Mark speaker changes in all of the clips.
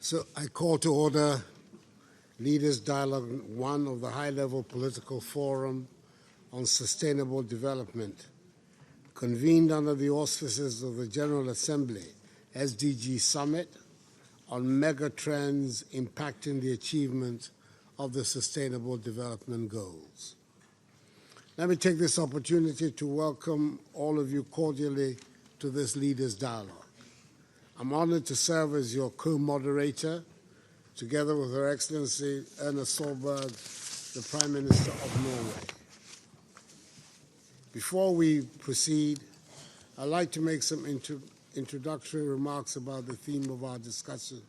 Speaker 1: So I call to order Leaders' Dialogue 1 of the High-Level Political Forum on Sustainable Development, convened under the auspices of the General Assembly SDG Summit on mega trends impacting the achievement of the Sustainable Development Goals. Let me take this opportunity to welcome all of you cordially to this Leaders' Dialogue. I'm honored to serve as your co-moderator, together with Her Excellency Erna Solberg, the Prime Minister of Norway. Before we proceed, I'd like to make some introductory remarks about the theme of our discussion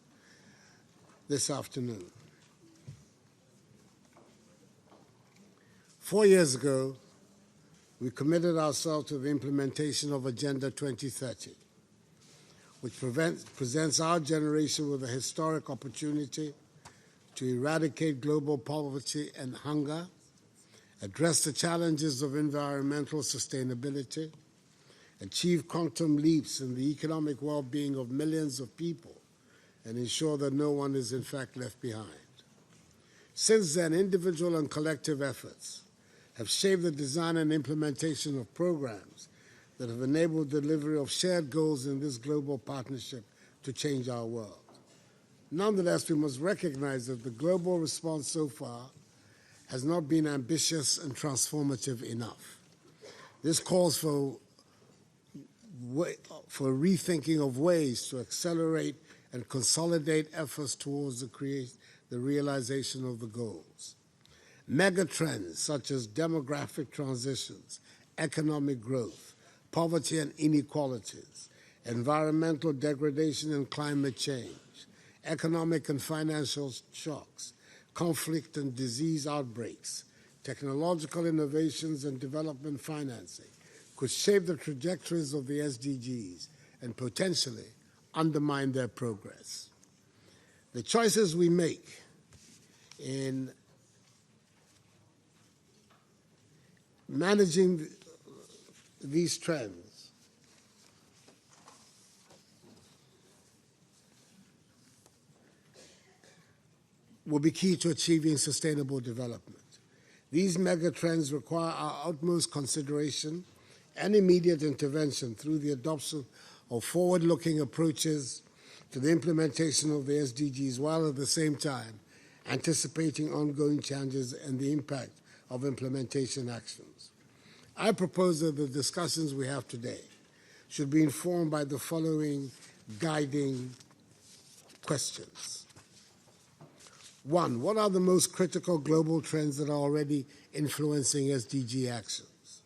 Speaker 1: this afternoon. 4 years ago, we committed ourselves to the implementation of Agenda 2030, which presents our generation with a historic opportunity to eradicate global poverty and hunger, address the challenges of environmental sustainability, achieve quantum leaps in the economic well-being of millions of people, and ensure that no one is in fact left behind. Since then, individual and collective efforts have shaped the design and implementation of programs that have enabled delivery of shared goals in this global partnership to change our world. Nonetheless, we must recognize that the global response so far has not been ambitious and transformative enough. This calls for rethinking of ways to accelerate and consolidate efforts towards the realization of the goals. Mega trends such as demographic transitions, economic growth, poverty and inequalities, environmental degradation and climate change, economic and financial shocks, conflict and disease outbreaks, technological innovations and development financing could shape the trajectories of the SDGs and potentially undermine their progress. The choices we make in managing these trends will be key to achieving sustainable development. These mega trends require our utmost consideration and immediate intervention through the adoption of forward-looking approaches to the implementation of the SDGs, while at the same time anticipating ongoing challenges and the impact of implementation actions. I propose that the discussions we have today should be informed by the following guiding questions. 1, what are the most critical global trends that are already influencing SDG actions?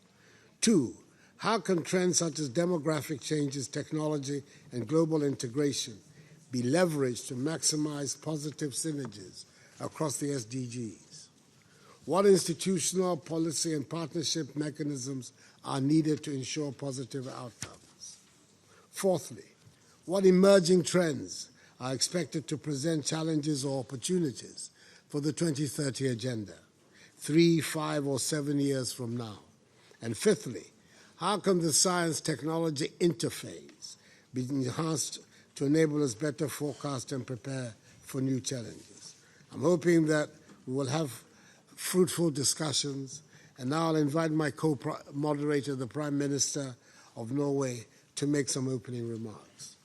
Speaker 1: 2, how can trends such as demographic changes, technology, and global integration be leveraged to maximize positive synergies across the SDGs? What institutional, policy, and partnership mechanisms are needed to ensure positive outcomes? Fourthly, what emerging trends are expected to present challenges or opportunities for the 2030 Agenda, 3, 5, or 7 years from now? And fifthly, how can the science-technology interface be enhanced to enable us better forecast and prepare for new challenges? I'm hoping that we will have fruitful discussions, and now I'll invite my co-moderator, the Prime Minister of Norway, to make some opening remarks.